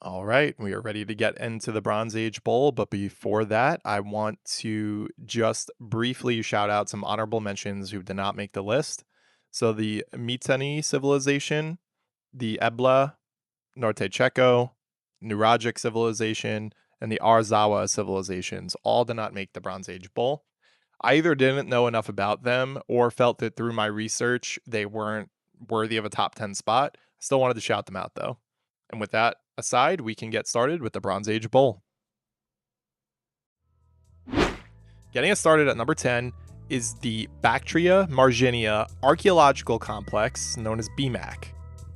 All right, we are ready to get into the Bronze Age Bowl, but before that, I want to just briefly shout out some honorable mentions who did not make the list. So the Mitanni civilization, the Ebla, Norte Checo, Nuragic civilization, and the Arzawa civilizations all did not make the Bronze Age Bowl. I either didn't know enough about them or felt that through my research they weren't worthy of a top 10 spot. I still wanted to shout them out though. And with that aside, we can get started with the Bronze Age Bowl. Getting us started at number 10 is the Bactria Marginia Archaeological Complex, known as BMAC,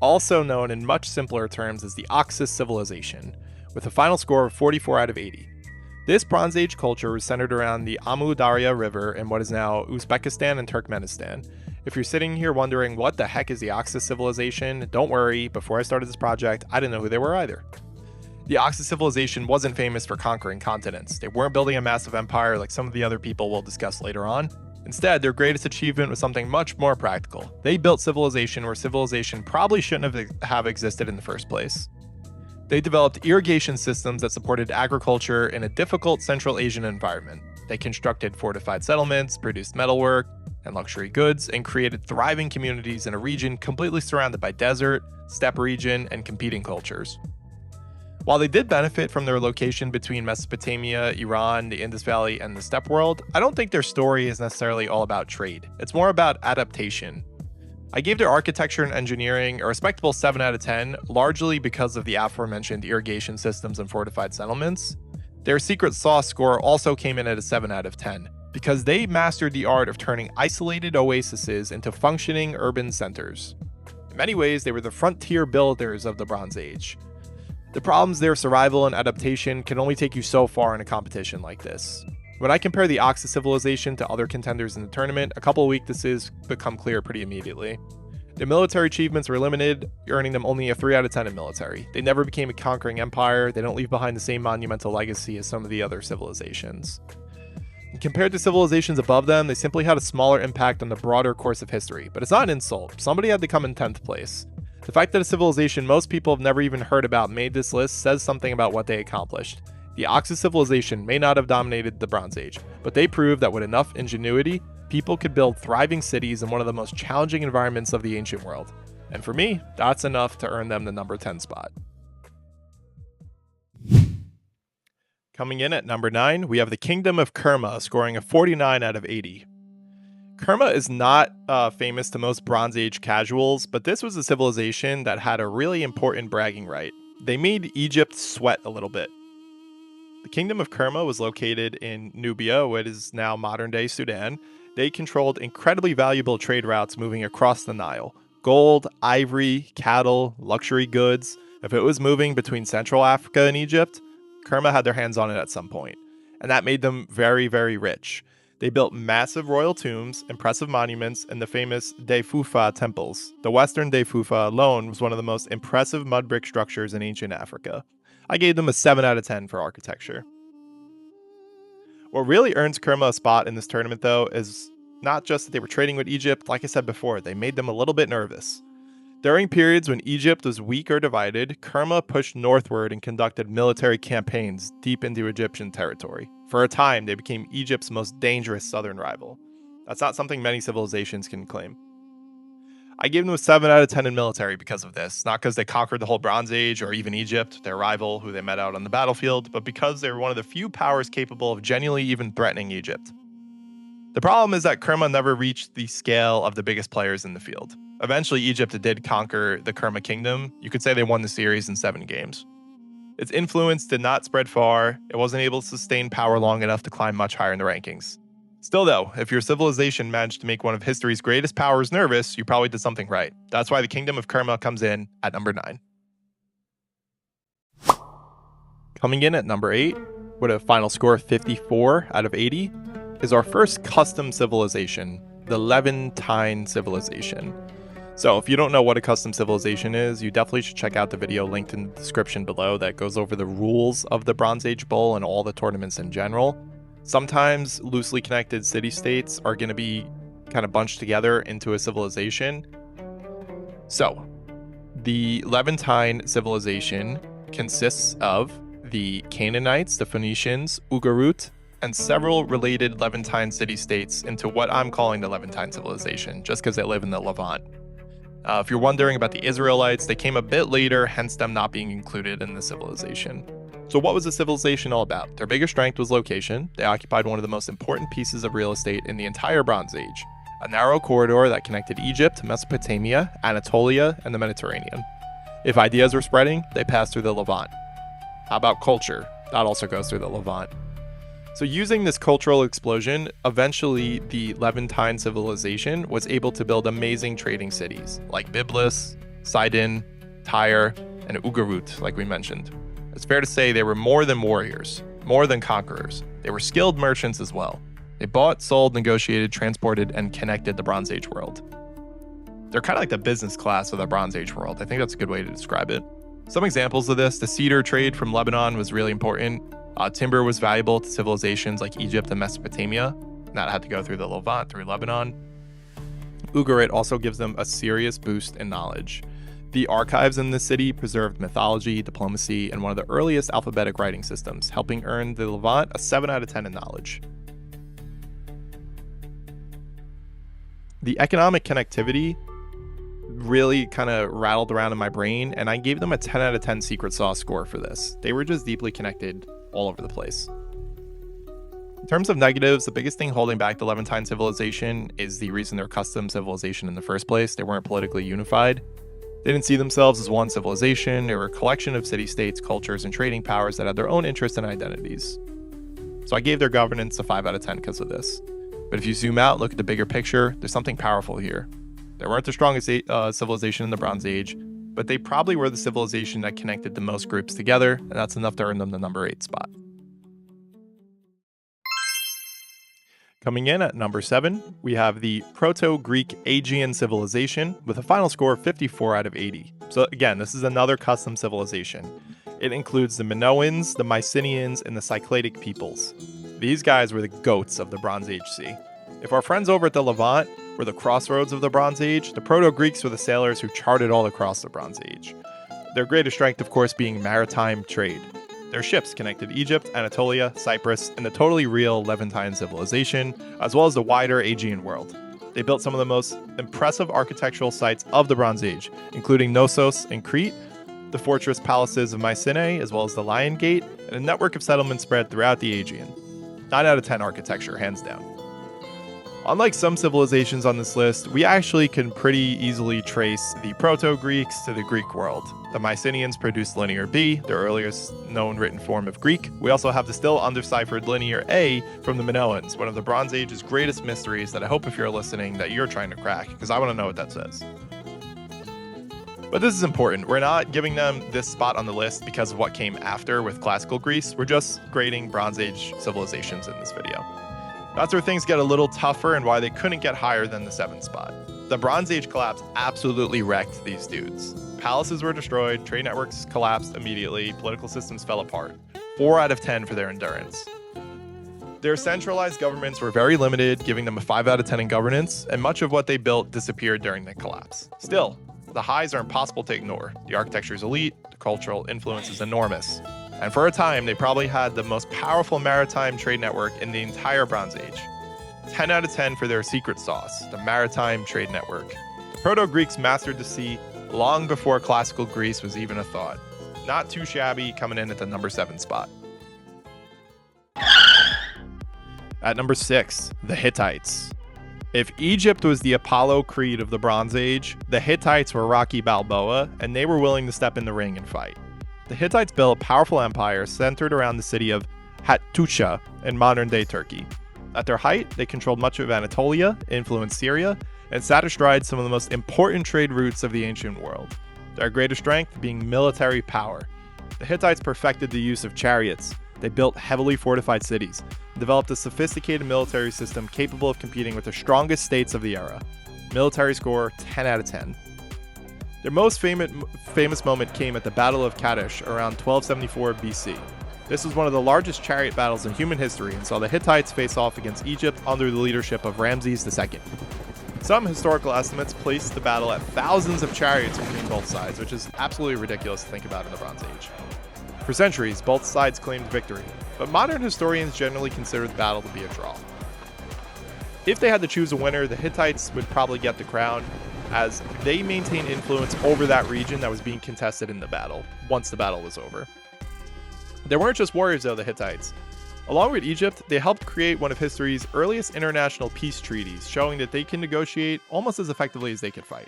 also known in much simpler terms as the Oxus Civilization, with a final score of 44 out of 80. This Bronze Age culture was centered around the Amu Darya River in what is now Uzbekistan and Turkmenistan. If you're sitting here wondering what the heck is the Oxus Civilization, don't worry, before I started this project, I didn't know who they were either. The Oxus Civilization wasn't famous for conquering continents. They weren't building a massive empire like some of the other people we'll discuss later on. Instead, their greatest achievement was something much more practical. They built civilization where civilization probably shouldn't have existed in the first place. They developed irrigation systems that supported agriculture in a difficult Central Asian environment. They constructed fortified settlements, produced metalwork and luxury goods, and created thriving communities in a region completely surrounded by desert, steppe region, and competing cultures. While they did benefit from their location between Mesopotamia, Iran, the Indus Valley, and the steppe world, I don't think their story is necessarily all about trade. It's more about adaptation. I gave their architecture and engineering a respectable 7 out of 10, largely because of the aforementioned irrigation systems and fortified settlements. Their secret sauce score also came in at a 7 out of 10, because they mastered the art of turning isolated oases into functioning urban centers. In many ways, they were the frontier builders of the Bronze Age. The problems their survival and adaptation can only take you so far in a competition like this. When I compare the Oxus civilization to other contenders in the tournament, a couple of weaknesses become clear pretty immediately. Their military achievements were limited, earning them only a 3 out of 10 in military. They never became a conquering empire, they don't leave behind the same monumental legacy as some of the other civilizations. And compared to civilizations above them, they simply had a smaller impact on the broader course of history, but it's not an insult. Somebody had to come in 10th place. The fact that a civilization most people have never even heard about made this list says something about what they accomplished. The Oxus civilization may not have dominated the Bronze Age, but they proved that with enough ingenuity, people could build thriving cities in one of the most challenging environments of the ancient world. And for me, that's enough to earn them the number 10 spot. Coming in at number 9, we have the Kingdom of Kerma scoring a 49 out of 80. Kerma is not famous to most Bronze Age casuals, but this was a civilization that had a really important bragging right. They made Egypt sweat a little bit. The Kingdom of Kerma was located in Nubia, what is now modern-day Sudan. They controlled incredibly valuable trade routes moving across the Nile. Gold, ivory, cattle, luxury goods. If it was moving between Central Africa and Egypt, Kerma had their hands on it at some point. And that made them very, very rich. They built massive royal tombs, impressive monuments, and the famous Defufa temples. The western Defufa alone was one of the most impressive mud brick structures in ancient Africa. I gave them a 7 out of 10 for architecture. What really earns Kerma a spot in this tournament, though, is not just that they were trading with Egypt. Like I said before, they made them a little bit nervous. During periods when Egypt was weak or divided, Kerma pushed northward and conducted military campaigns deep into Egyptian territory. For a time, they became Egypt's most dangerous southern rival. That's not something many civilizations can claim. I gave them a 7 out of 10 in military because of this, not because they conquered the whole Bronze Age or even Egypt, their rival who they met out on the battlefield, but because they were one of the few powers capable of genuinely even threatening Egypt. The problem is that Kerma never reached the scale of the biggest players in the field. Eventually, Egypt did conquer the Kerma kingdom. You could say they won the series in 7 games. Its influence did not spread far. It wasn't able to sustain power long enough to climb much higher in the rankings. Still though, if your civilization managed to make one of history's greatest powers nervous, you probably did something right. That's why the Kingdom of Kerma comes in at number 9. Coming in at number 8, with a final score of 54 out of 80, is our first custom civilization, the Levantine civilization. So if you don't know what a custom civilization is, you definitely should check out the video linked in the description below that goes over the rules of the Bronze Age Bowl and all the tournaments in general. Sometimes loosely connected city-states are going to be kind of bunched together into a civilization. So, the Levantine civilization consists of the Canaanites, the Phoenicians, Ugarut, and several related Levantine city-states into what I'm calling the Levantine civilization, just because they live in the Levant. If you're wondering about the Israelites, they came a bit later, hence them not being included in the civilization. So what was the civilization all about? Their biggest strength was location. They occupied one of the most important pieces of real estate in the entire Bronze Age, a narrow corridor that connected Egypt, Mesopotamia, Anatolia, and the Mediterranean. If ideas were spreading, they passed through the Levant. How about culture? That also goes through the Levant. So using this cultural explosion, eventually the Levantine civilization was able to build amazing trading cities like Byblos, Sidon, Tyre, and Ugarut, like we mentioned. It's fair to say they were more than warriors, more than conquerors. They were skilled merchants as well. They bought, sold, negotiated, transported, and connected the Bronze Age world. They're kind of like the business class of the Bronze Age world. I think that's a good way to describe it. Some examples of this: the cedar trade from Lebanon was really important. Timber was valuable to civilizations like Egypt and Mesopotamia, and that had to go through the Levant, through Lebanon. Ugarit also gives them a serious boost in knowledge. The archives in the city preserved mythology, diplomacy, and one of the earliest alphabetic writing systems, helping earn the Levant a 7 out of 10 in knowledge. The economic connectivity really kind of rattled around in my brain, and I gave them a 10 out of 10 secret sauce score for this. They were just deeply connected all over the place. In terms of negatives, the biggest thing holding back the Levantine civilization is the reason they're a custom civilization in the first place. They weren't politically unified. They didn't see themselves as one civilization. They were a collection of city-states, cultures, and trading powers that had their own interests and identities. So I gave their governance a 5 out of 10 because of this. But if you zoom out, look at the bigger picture, there's something powerful here. They weren't the strongest civilization in the Bronze Age, but they probably were the civilization that connected the most groups together, and that's enough to earn them the number 8 spot. Coming in at number 7, we have the Proto-Greek Aegean civilization with a final score of 54 out of 80. So again, this is another custom civilization. It includes the Minoans, the Mycenaeans, and the Cycladic peoples. These guys were the goats of the Bronze Age sea. If our friends over at the Levant were the crossroads of the Bronze Age, the Proto-Greeks were the sailors who charted all across the Bronze Age. Their greatest strength, of course, being maritime trade. Their ships connected Egypt, Anatolia, Cyprus, and the totally real Levantine civilization, as well as the wider Aegean world. They built some of the most impressive architectural sites of the Bronze Age, including Knossos in Crete, the fortress palaces of Mycenae, as well as the Lion Gate, and a network of settlements spread throughout the Aegean. 9 out of 10 architecture, hands down. Unlike some civilizations on this list, we actually can pretty easily trace the Proto-Greeks to the Greek world. The Mycenaeans produced Linear B, their earliest known written form of Greek. We also have the still undeciphered Linear A from the Minoans, one of the Bronze Age's greatest mysteries that I hope if you're listening that you're trying to crack, because I want to know what that says. But this is important. We're not giving them this spot on the list because of what came after with classical Greece. We're just grading Bronze Age civilizations in this video. That's where things get a little tougher and why they couldn't get higher than the 7th spot. The Bronze Age collapse absolutely wrecked these dudes. Palaces were destroyed, trade networks collapsed immediately, political systems fell apart. 4 out of 10 for their endurance. Their centralized governments were very limited, giving them a 5 out of 10 in governance, and much of what they built disappeared during the collapse. Still, the highs are impossible to ignore. The architecture is elite, the cultural influence is enormous. And for a time, they probably had the most powerful maritime trade network in the entire Bronze Age. 10 out of 10 for their secret sauce, the maritime trade network. The Proto-Greeks mastered the sea long before classical Greece was even a thought. Not too shabby, coming in at the number 7 spot. At number 6, the Hittites. If Egypt was the Apollo Creed of the Bronze Age, the Hittites were Rocky Balboa, and they were willing to step in the ring and fight. The Hittites built a powerful empire centered around the city of Hattusha in modern-day Turkey. At their height, they controlled much of Anatolia, influenced Syria, and sat astride some of the most important trade routes of the ancient world. Their greatest strength being military power. The Hittites perfected the use of chariots. They built heavily fortified cities, and developed a sophisticated military system capable of competing with the strongest states of the era. Military score, 10 out of 10. Their most famous moment came at the Battle of Kadesh around 1274 BC. This was one of the largest chariot battles in human history and saw the Hittites face off against Egypt under the leadership of Ramses II. Some historical estimates place the battle at thousands of chariots between both sides, which is absolutely ridiculous to think about in the Bronze Age. For centuries, both sides claimed victory, but modern historians generally consider the battle to be a draw. If they had to choose a winner, the Hittites would probably get the crown, as they maintained influence over that region that was being contested in the battle, once the battle was over. They weren't just warriors though, the Hittites. Along with Egypt, they helped create one of history's earliest international peace treaties, showing that they can negotiate almost as effectively as they could fight.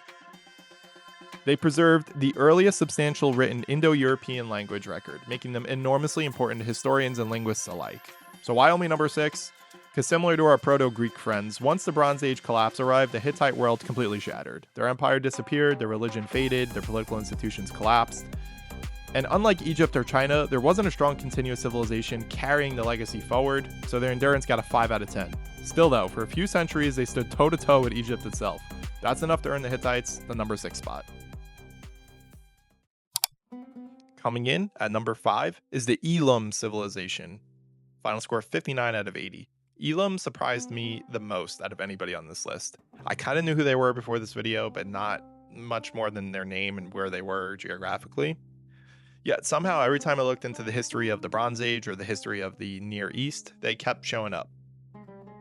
They preserved the earliest substantial written Indo-European language record, making them enormously important to historians and linguists alike. So why only number 6? Because similar to our Proto-Greek friends, once the Bronze Age collapse arrived, the Hittite world completely shattered. Their empire disappeared, their religion faded, their political institutions collapsed. And unlike Egypt or China, there wasn't a strong continuous civilization carrying the legacy forward, so their endurance got a 5 out of 10. Still though, for a few centuries, they stood toe-to-toe with Egypt itself. That's enough to earn the Hittites the number 6 spot. Coming in at number 5 is the Elam civilization. Final score 59 out of 80. Elam surprised me the most out of anybody on this list. I kind of knew who they were before this video, but not much more than their name and where they were geographically. Yet somehow every time I looked into the history of the Bronze Age or the history of the Near East, they kept showing up.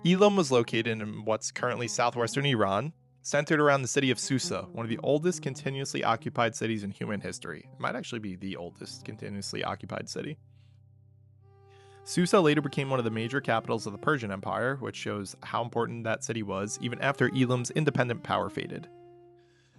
Elam was located in what's currently southwestern Iran, centered around the city of Susa, one of the oldest continuously occupied cities in human history. It might actually be the oldest continuously occupied city. Susa later became one of the major capitals of the Persian Empire, which shows how important that city was even after Elam's independent power faded.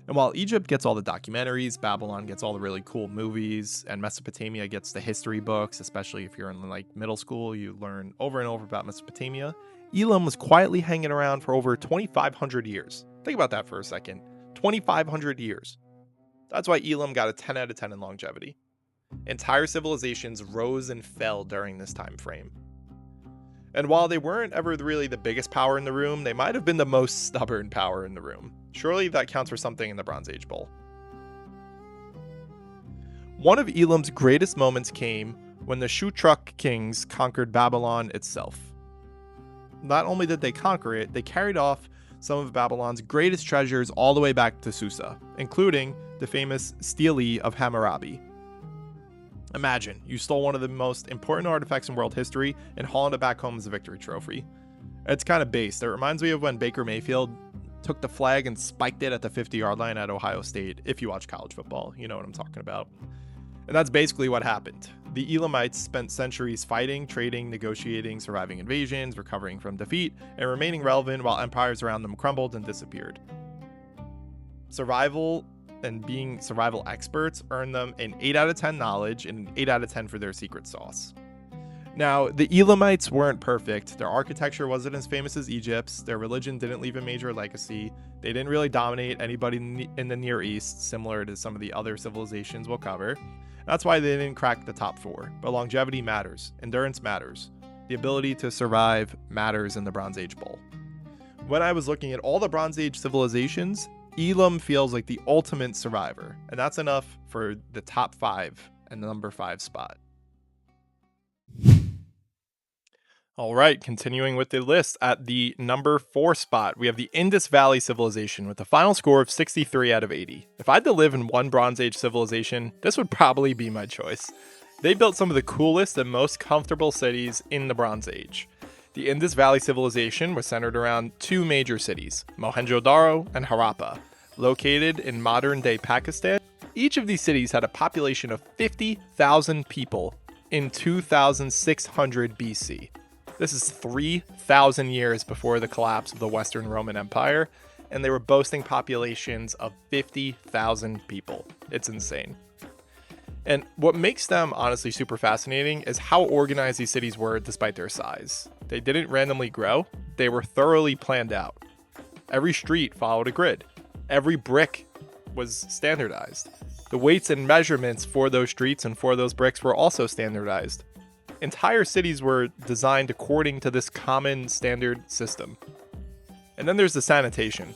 And while Egypt gets all the documentaries, Babylon gets all the really cool movies, and Mesopotamia gets the history books, especially if you're in like middle school, you learn over and over about Mesopotamia, Elam was quietly hanging around for over 2,500 years. Think about that for a second. 2,500 years. That's why Elam got a 10 out of 10 in longevity. Entire civilizations rose and fell during this time frame. And while they weren't ever really the biggest power in the room, they might have been the most stubborn power in the room. Surely that counts for something in the Bronze Age Bowl. One of Elam's greatest moments came when the Shutruk kings conquered Babylon itself. Not only did they conquer it, they carried off some of Babylon's greatest treasures all the way back to Susa, including the famous Stele of Hammurabi. Imagine, you stole one of the most important artifacts in world history and hauling it back home as a victory trophy. It's kind of based. It reminds me of when Baker Mayfield took the flag and spiked it at the 50-yard line at Ohio State. If you watch college football, you know what I'm talking about. And that's basically what happened. The Elamites spent centuries fighting, trading, negotiating, surviving invasions, recovering from defeat, and remaining relevant while empires around them crumbled and disappeared. Survival and being survival experts earned them an 8 out of 10 knowledge and an 8 out of 10 for their secret sauce. Now, the Elamites weren't perfect. Their architecture wasn't as famous as Egypt's. Their religion didn't leave a major legacy. They didn't really dominate anybody in the Near East, similar to some of the other civilizations we'll cover. That's why they didn't crack the top 4. But longevity matters. Endurance matters. The ability to survive matters in the Bronze Age Bowl. When I was looking at all the Bronze Age civilizations, Elam feels like the ultimate survivor, and that's enough for the top 5 and the number 5 spot. All right, continuing with the list, at the number 4 spot, we have the Indus Valley Civilization with a final score of 63 out of 80. If I had to live in one Bronze Age civilization, this would probably be my choice. They built some of the coolest and most comfortable cities in the Bronze Age. The Indus Valley Civilization was centered around 2 major cities, Mohenjo-Daro and Harappa, located in modern-day Pakistan. Each of these cities had a population of 50,000 people in 2600 BC. This is 3,000 years before the collapse of the Western Roman Empire, and they were boasting populations of 50,000 people. It's insane. And what makes them honestly super fascinating is how organized these cities were despite their size. They didn't randomly grow, they were thoroughly planned out. Every street followed a grid. Every brick was standardized. The weights and measurements for those streets and for those bricks were also standardized. Entire cities were designed according to this common standard system. And then there's the sanitation.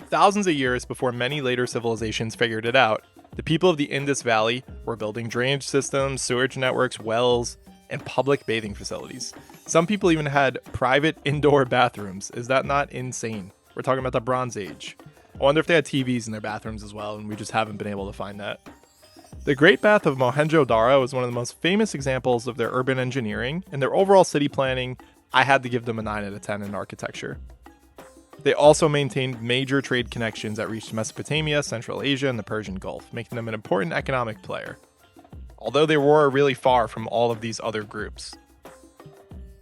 Thousands of years before many later civilizations figured it out, the people of the Indus Valley were building drainage systems, sewage networks, wells, and public bathing facilities. Some people even had private indoor bathrooms. Is that not insane? We're talking about the Bronze Age. I wonder if they had TVs in their bathrooms as well, and we just haven't been able to find that. The Great Bath of Mohenjo-Daro is one of the most famous examples of their urban engineering, and their overall city planning, I had to give them a 9 out of 10 in architecture. They also maintained major trade connections that reached Mesopotamia, Central Asia, and the Persian Gulf, making them an important economic player, although they were really far from all of these other groups.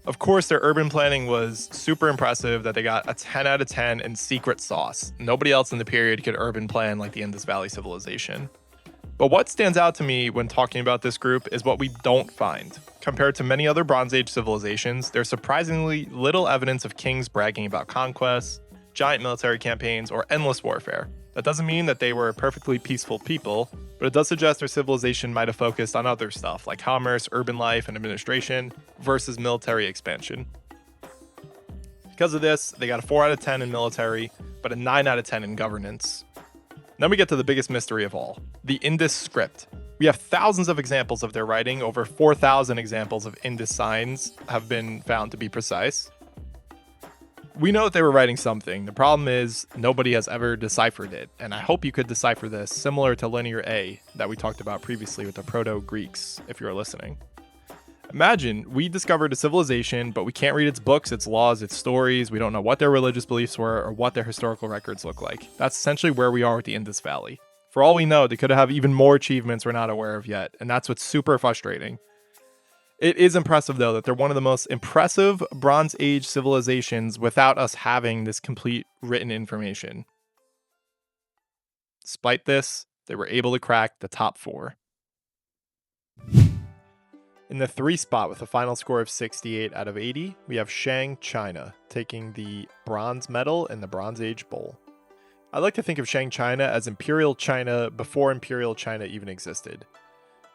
Of course, their urban planning was super impressive that they got a 10 out of 10 in secret sauce. Nobody else in the period could urban plan like the Indus Valley civilization. But what stands out to me when talking about this group is what we don't find. Compared to many other Bronze Age civilizations, there's surprisingly little evidence of kings bragging about conquests, giant military campaigns, or endless warfare. That doesn't mean that they were perfectly peaceful people, but it does suggest their civilization might have focused on other stuff like commerce, urban life, and administration versus military expansion. Because of this, they got a 4 out of 10 in military, but a 9 out of 10 in governance. Then we get to the biggest mystery of all, the Indus script. We have thousands of examples of their writing. Over 4,000 examples of Indus signs have been found to be precise. We know that they were writing something. The problem is nobody has ever deciphered it, and I hope you could decipher this similar to Linear A that we talked about previously with the Proto-Greeks, if you're listening. Imagine we discovered a civilization, but we can't read its books, its laws, its stories. We don't know what their religious beliefs were or what their historical records look like. That's essentially where we are with the Indus Valley. For all we know, they could have even more achievements we're not aware of yet, and that's what's super frustrating. It is impressive, though, that they're one of the most impressive Bronze Age civilizations without us having this complete written information. Despite this, they were able to crack the top 4. In the 3 spot with a final score of 68 out of 80, we have Shang China, taking the bronze medal in the Bronze Age Bowl. I like to think of Shang China as Imperial China before Imperial China even existed.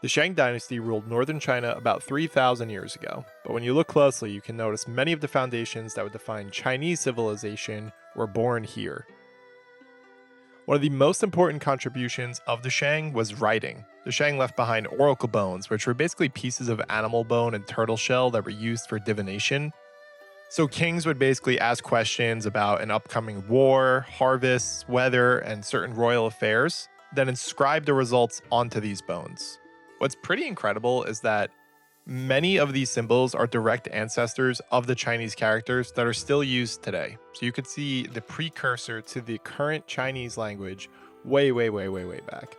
The Shang Dynasty ruled northern China about 3,000 years ago, but when you look closely, you can notice many of the foundations that would define Chinese civilization were born here. One of the most important contributions of the Shang was writing. The Shang left behind oracle bones, which were basically pieces of animal bone and turtle shell that were used for divination. So kings would basically ask questions about an upcoming war, harvests, weather, and certain royal affairs, then inscribe the results onto these bones. What's pretty incredible is that many of these symbols are direct ancestors of the Chinese characters that are still used today. So you could see the precursor to the current Chinese language way back.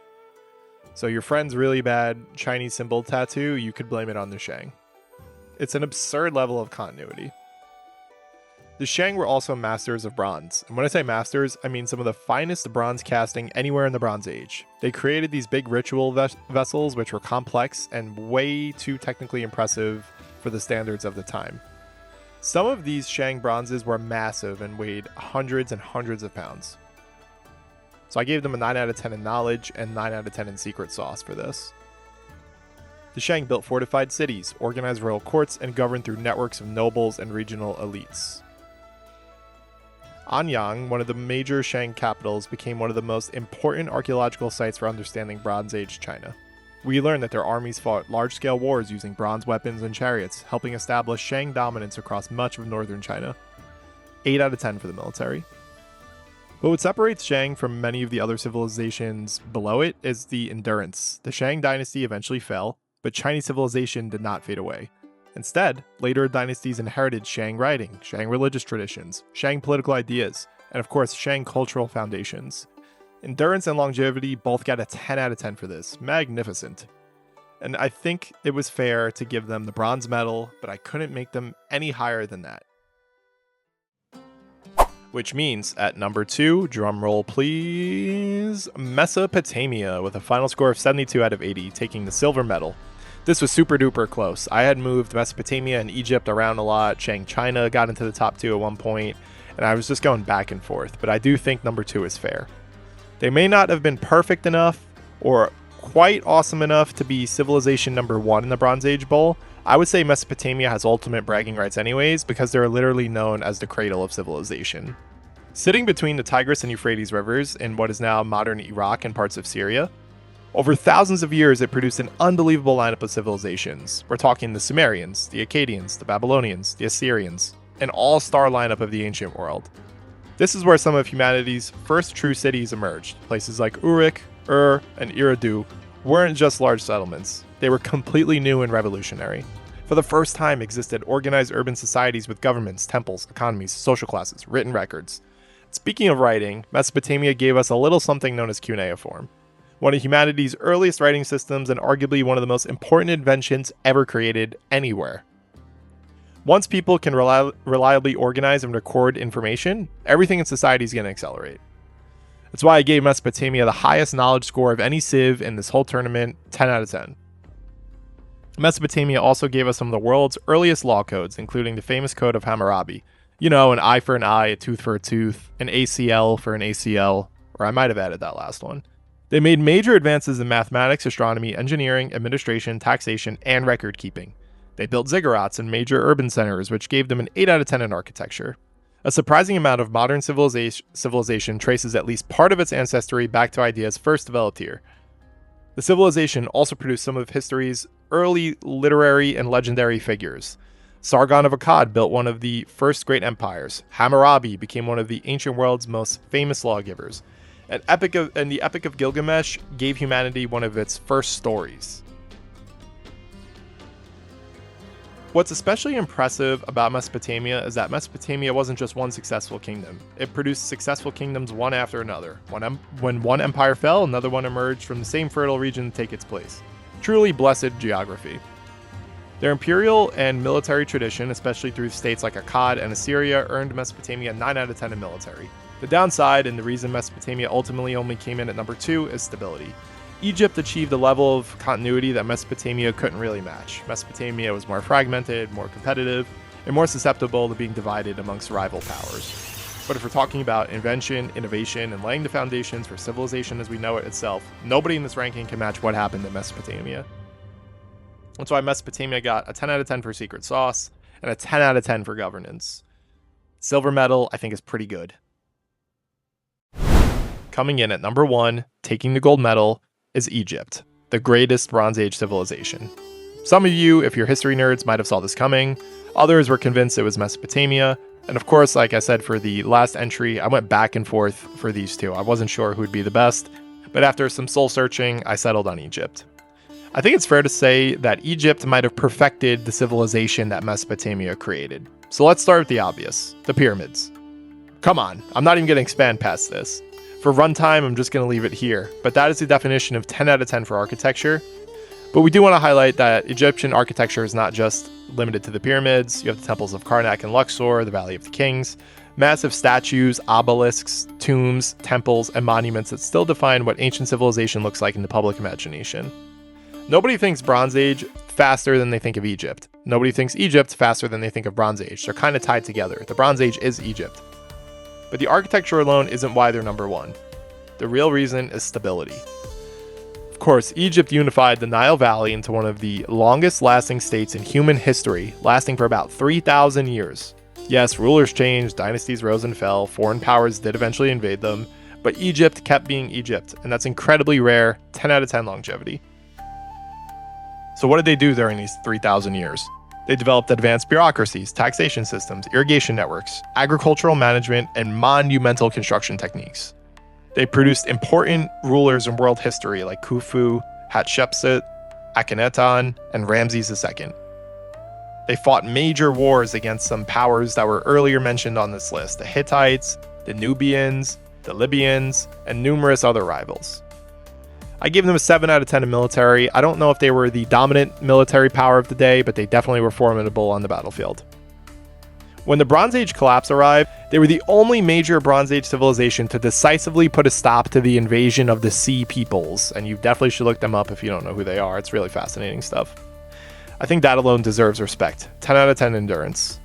So your friend's really bad Chinese symbol tattoo, you could blame it on the Shang. It's an absurd level of continuity. The Shang were also masters of bronze, and when I say masters, I mean some of the finest bronze casting anywhere in the Bronze Age. They created these big ritual vessels which were complex and way too technically impressive for the standards of the time. Some of these Shang bronzes were massive and weighed hundreds and hundreds of pounds. So I gave them a 9 out of 10 in knowledge and 9 out of 10 in secret sauce for this. The Shang built fortified cities, organized royal courts, and governed through networks of nobles and regional elites. Anyang, one of the major Shang capitals, became one of the most important archaeological sites for understanding Bronze Age China. We learned that their armies fought large-scale wars using bronze weapons and chariots, helping establish Shang dominance across much of northern China. 8 out of 10 for the military. But what separates Shang from many of the other civilizations below it is the endurance. The Shang dynasty eventually fell, but Chinese civilization did not fade away. Instead, later dynasties inherited Shang writing, Shang religious traditions, Shang political ideas, and of course, Shang cultural foundations. Endurance and longevity both got a 10 out of 10 for this. Magnificent. And I think it was fair to give them the bronze medal, but I couldn't make them any higher than that. Which means at number 2, drumroll please, Mesopotamia with a final score of 72 out of 80, taking the silver medal. This was super duper close. I had moved Mesopotamia and Egypt around a lot. Shang China got into the top 2 at one point, and I was just going back and forth, but I do think number 2 is fair. They may not have been perfect enough or quite awesome enough to be civilization number 1 in the Bronze Age Bowl. I would say Mesopotamia has ultimate bragging rights anyways, because they're literally known as the cradle of civilization. Sitting between the Tigris and Euphrates rivers in what is now modern Iraq and parts of Syria, over thousands of years, it produced an unbelievable lineup of civilizations. We're talking the Sumerians, the Akkadians, the Babylonians, the Assyrians, an all-star lineup of the ancient world. This is where some of humanity's first true cities emerged. Places like Uruk, and Eridu weren't just large settlements. They were completely new and revolutionary. For the first time existed organized urban societies with governments, temples, economies, social classes, written records. Speaking of writing, Mesopotamia gave us a little something known as cuneiform, one of humanity's earliest writing systems and arguably one of the most important inventions ever created anywhere. Once people can reliably organize and record information, everything in society is going to accelerate. That's why I gave Mesopotamia the highest knowledge score of any civ in this whole tournament, 10 out of 10. Mesopotamia also gave us some of the world's earliest law codes, including the famous code of Hammurabi. You know, an eye for an eye, a tooth for a tooth, an ACL for an ACL, or I might have added that last one. They made major advances in mathematics, astronomy, engineering, administration, taxation, and record keeping. They built ziggurats in major urban centers, which gave them an 8 out of 10 in architecture. A surprising amount of modern civilization traces at least part of its ancestry back to ideas first developed here. The civilization also produced some of history's early literary and legendary figures. Sargon of Akkad built one of the first great empires. Hammurabi became one of the ancient world's most famous lawgivers. And the Epic of Gilgamesh gave humanity one of its first stories. What's especially impressive about Mesopotamia is that Mesopotamia wasn't just one successful kingdom. It produced successful kingdoms one after another. When one empire fell, another one emerged from the same fertile region to take its place. Truly blessed geography. Their imperial and military tradition, especially through states like Akkad and Assyria, earned Mesopotamia 9 out of 10 in military. The downside, and the reason Mesopotamia ultimately only came in at number 2, is stability. Egypt achieved a level of continuity that Mesopotamia couldn't really match. Mesopotamia was more fragmented, more competitive, and more susceptible to being divided amongst rival powers. But if we're talking about invention, innovation, and laying the foundations for civilization as we know it itself, nobody in this ranking can match what happened in Mesopotamia. That's why Mesopotamia got a 10 out of 10 for secret sauce, and a 10 out of 10 for governance. Silver medal, I think, is pretty good. Coming in at number 1, taking the gold medal, is Egypt, the greatest Bronze Age civilization. Some of you, if you're history nerds, might have saw this coming. Others were convinced it was Mesopotamia. And of course, like I said, for the last entry, I went back and forth for these two. I wasn't sure who would be the best, but after some soul searching, I settled on Egypt. I think it's fair to say that Egypt might have perfected the civilization that Mesopotamia created. So let's start with the obvious, the pyramids. Come on, I'm not even going to expand past this. For runtime, I'm just going to leave it here, but that is the definition of 10 out of 10 for architecture. But we do want to highlight that Egyptian architecture is not just limited to the pyramids. You have the temples of Karnak and Luxor, the Valley of the Kings, massive statues, obelisks, tombs, temples, and monuments that still define what ancient civilization looks like in the public imagination. Nobody thinks Bronze Age faster than they think of Egypt. Nobody thinks Egypt faster than they think of Bronze Age. They're kind of tied together. The Bronze Age is Egypt. But the architecture alone isn't why they're number 1. The real reason is stability. Of course, Egypt unified the Nile Valley into one of the longest lasting states in human history, lasting for about 3,000 years. Yes, rulers changed, dynasties rose and fell, foreign powers did eventually invade them, but Egypt kept being Egypt, and that's incredibly rare, 10 out of 10 longevity. So what did they do during these 3,000 years? They developed advanced bureaucracies, taxation systems, irrigation networks, agricultural management, and monumental construction techniques. They produced important rulers in world history like Khufu, Hatshepsut, Akhenaten, and Ramses II. They fought major wars against some powers that were earlier mentioned on this list: the Hittites, the Nubians, the Libyans, and numerous other rivals. I gave them a 7 out of 10 in military. I don't know if they were the dominant military power of the day, but they definitely were formidable on the battlefield. When the Bronze Age collapse arrived, they were the only major Bronze Age civilization to decisively put a stop to the invasion of the Sea Peoples, and you definitely should look them up if you don't know who they are. It's really fascinating stuff. I think that alone deserves respect. 10 out of 10 endurance.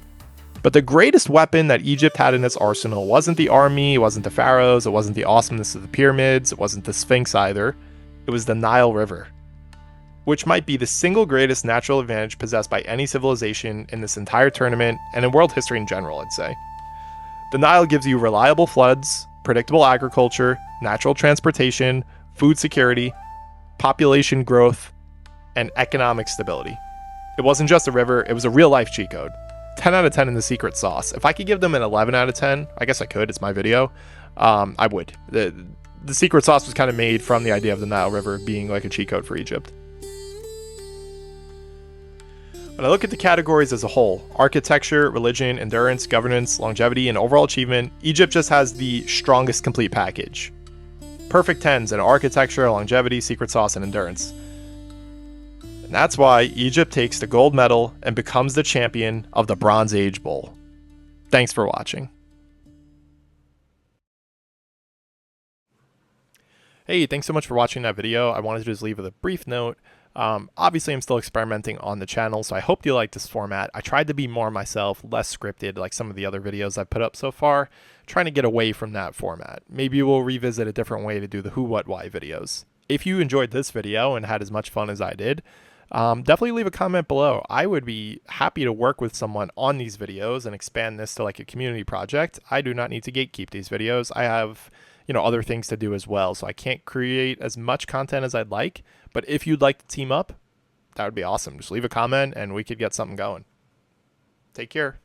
But the greatest weapon that Egypt had in its arsenal wasn't the army, it wasn't the pharaohs, it wasn't the awesomeness of the pyramids, it wasn't the Sphinx either. It was the Nile River, which might be the single greatest natural advantage possessed by any civilization in this entire tournament and in world history in general, I'd say. The Nile gives you reliable floods, predictable agriculture, natural transportation, food security, population growth, and economic stability. It wasn't just a river, it was a real-life cheat code. 10 out of 10 in the secret sauce. If I could give them an 11 out of 10, I guess I could, it's my video, I would. The secret sauce was kind of made from the idea of the Nile River being like a cheat code for Egypt. When I look at the categories as a whole, architecture, religion, endurance, governance, longevity, and overall achievement, Egypt just has the strongest complete package. Perfect 10s in architecture, longevity, secret sauce, and endurance. And that's why Egypt takes the gold medal and becomes the champion of the Bronze Age Bowl. Thanks for watching. Hey, thanks so much for watching that video. I wanted to just leave with a brief note. Obviously, I'm still experimenting on the channel, so I hope you like this format. I tried to be more myself, less scripted, like some of the other videos I've put up so far, trying to get away from that format. Maybe we'll revisit a different way to do the who, what, why videos. If you enjoyed this video and had as much fun as I did, definitely leave a comment below. I would be happy to work with someone on these videos and expand this to like a community project. I do not need to gatekeep these videos. I have, other things to do as well, so I can't create as much content as I'd like. But if you'd like to team up, that would be awesome. Just leave a comment and we could get something going. Take care.